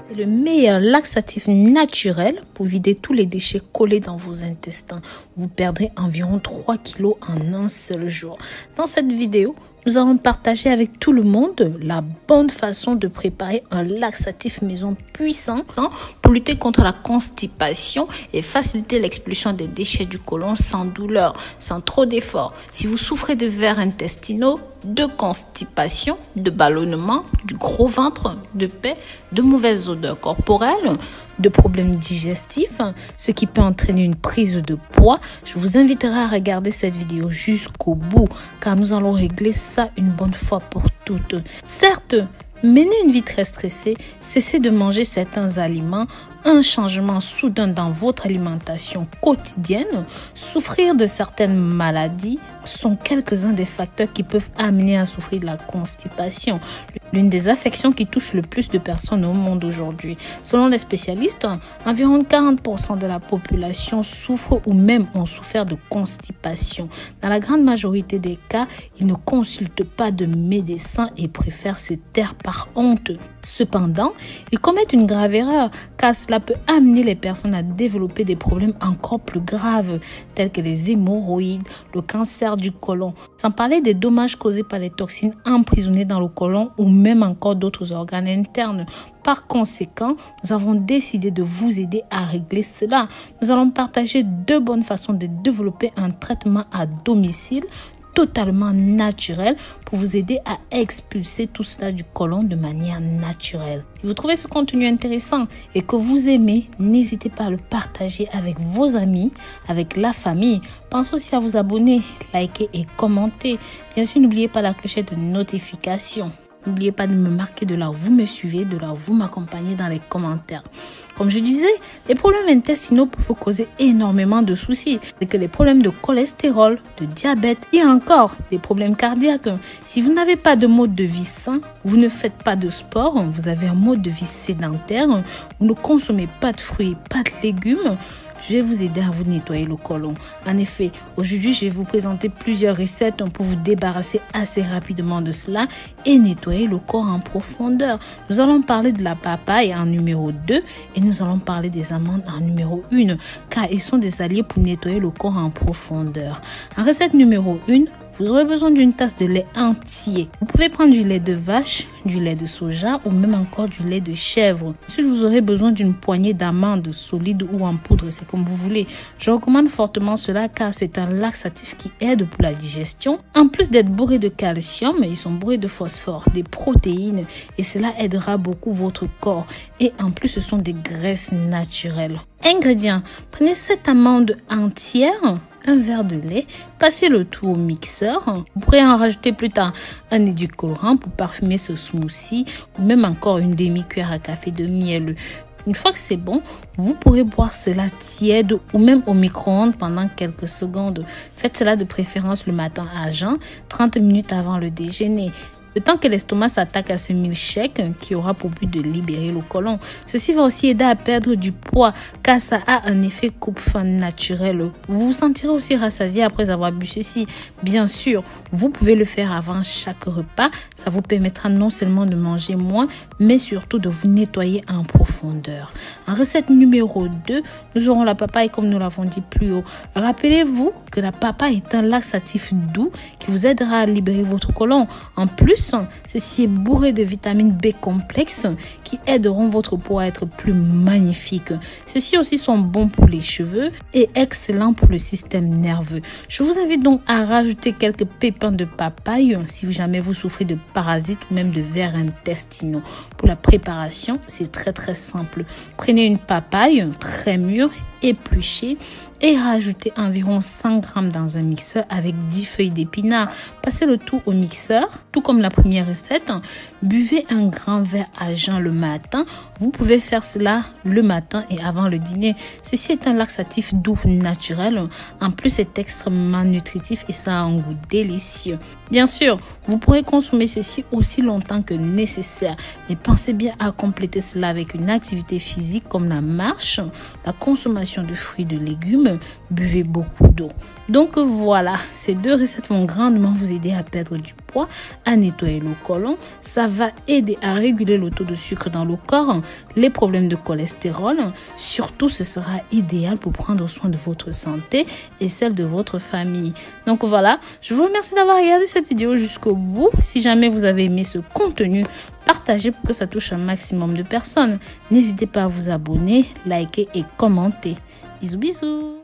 C'est le meilleur laxatif naturel pour vider tous les déchets collés dans vos intestins. Vous perdrez environ 3 kilos en un seul jour. Dans cette vidéo, nous allons partager avec tout le monde la bonne façon de préparer un laxatif maison puissant pour lutter contre la constipation et faciliter l'expulsion des déchets du côlon sans douleur, sans trop d'efforts. Si vous souffrez de vers intestinaux, de constipation, de ballonnement, du gros ventre, de paix, de mauvaises odeurs corporelles, de problèmes digestifs, ce qui peut entraîner une prise de poids, je vous inviterai à regarder cette vidéo jusqu'au bout car nous allons régler ça une bonne fois pour toutes. Certes, mener une vie très stressée, cesser de manger certains aliments, un changement soudain dans votre alimentation quotidienne, souffrir de certaines maladies sont quelques-uns des facteurs qui peuvent amener à souffrir de la constipation, l'une des affections qui touche le plus de personnes au monde aujourd'hui. Selon les spécialistes, environ 40% de la population souffre ou même ont souffert de constipation. Dans la grande majorité des cas, ils ne consultent pas de médecin et préfèrent se taire par honte. Cependant, ils commettent une grave erreur car cela peut amener les personnes à développer des problèmes encore plus graves tels que les hémorroïdes, le cancer du côlon, sans parler des dommages causés par les toxines emprisonnées dans le côlon ou même encore d'autres organes internes. Par conséquent, nous avons décidé de vous aider à régler cela. Nous allons partager 2 bonnes façons de développer un traitement à domicile totalement naturel pour vous aider à expulser tout cela du côlon de manière naturelle. Si vous trouvez ce contenu intéressant et que vous aimez, n'hésitez pas à le partager avec vos amis, avec la famille. Pensez aussi à vous abonner, liker et commenter. Bien sûr, n'oubliez pas la clochette de notification. N'oubliez pas de me marquer de là où vous me suivez, de là où vous m'accompagnez dans les commentaires. Comme je disais, les problèmes intestinaux peuvent causer énormément de soucis, tels que les problèmes de cholestérol, de diabète et encore des problèmes cardiaques. Si vous n'avez pas de mode de vie sain, vous ne faites pas de sport, vous avez un mode de vie sédentaire, vous ne consommez pas de fruits, pas de légumes, je vais vous aider à vous nettoyer le côlon. En effet, aujourd'hui, je vais vous présenter plusieurs recettes pour vous débarrasser assez rapidement de cela et nettoyer le corps en profondeur. Nous allons parler de la papaye en numéro 2 et nous allons parler des amandes en numéro 1 car ils sont des alliés pour nettoyer le corps en profondeur. En recette numéro 1, vous aurez besoin d'une tasse de lait entier. Vous pouvez prendre du lait de vache, du lait de soja ou même encore du lait de chèvre. Ensuite, vous aurez besoin d'une poignée d'amandes solides ou en poudre, c'est comme vous voulez. Je recommande fortement cela car c'est un laxatif qui aide pour la digestion. En plus d'être bourré de calcium, ils sont bourrés de phosphore, des protéines et cela aidera beaucoup votre corps. Et en plus, ce sont des graisses naturelles. Ingrédients, prenez 7 amandes entières, un verre de lait, passez le tout au mixeur. Vous pourrez en rajouter plus tard un édulcorant pour parfumer ce smoothie ou même encore une demi-cuillère à café de miel. Une fois que c'est bon, vous pourrez boire cela tiède ou même au micro-ondes pendant quelques secondes. Faites cela de préférence le matin à jeun, 30 minutes avant le déjeuner. Le temps que l'estomac s'attaque à ce milkshake qui aura pour but de libérer le côlon. Ceci va aussi aider à perdre du poids car ça a un effet coupe-faim naturel. Vous vous sentirez aussi rassasié après avoir bu ceci. Bien sûr, vous pouvez le faire avant chaque repas. Ça vous permettra non seulement de manger moins, mais surtout de vous nettoyer en profondeur. En recette numéro 2, nous aurons la papaye comme nous l'avons dit plus haut. Rappelez-vous que la papaye est un laxatif doux qui vous aidera à libérer votre côlon. En plus, ceci est bourré de vitamines B complexes qui aideront votre peau à être plus magnifique. Ceux-ci aussi sont bons pour les cheveux et excellents pour le système nerveux. Je vous invite donc à rajouter quelques pépins de papaye si jamais vous souffrez de parasites ou même de vers intestinaux. Pour la préparation, c'est très simple. Prenez une papaye très mûre, épluchée et rajoutez environ 100 g dans un mixeur avec 10 feuilles d'épinards. Passez le tout au mixeur, tout comme la première recette. Buvez un grand verre à jeun le matin. Vous pouvez faire cela le matin et avant le dîner. Ceci est un laxatif doux naturel. En plus, c'est extrêmement nutritif et ça a un goût délicieux. Bien sûr, vous pourrez consommer ceci aussi longtemps que nécessaire, mais pensez bien à compléter cela avec une activité physique comme la marche, la consommation de fruits et de légumes même, buvez beaucoup d'eau. Donc voilà, ces 2 recettes vont grandement vous aider à perdre du poids, à nettoyer le côlon. Ça va aider à réguler le taux de sucre dans le corps, les problèmes de cholestérol. Surtout, ce sera idéal pour prendre soin de votre santé et celle de votre famille. Donc voilà, je vous remercie d'avoir regardé cette vidéo jusqu'au bout. Si jamais vous avez aimé ce contenu, partagez pour que ça touche un maximum de personnes. N'hésitez pas à vous abonner, liker et commenter. Bisous bisous.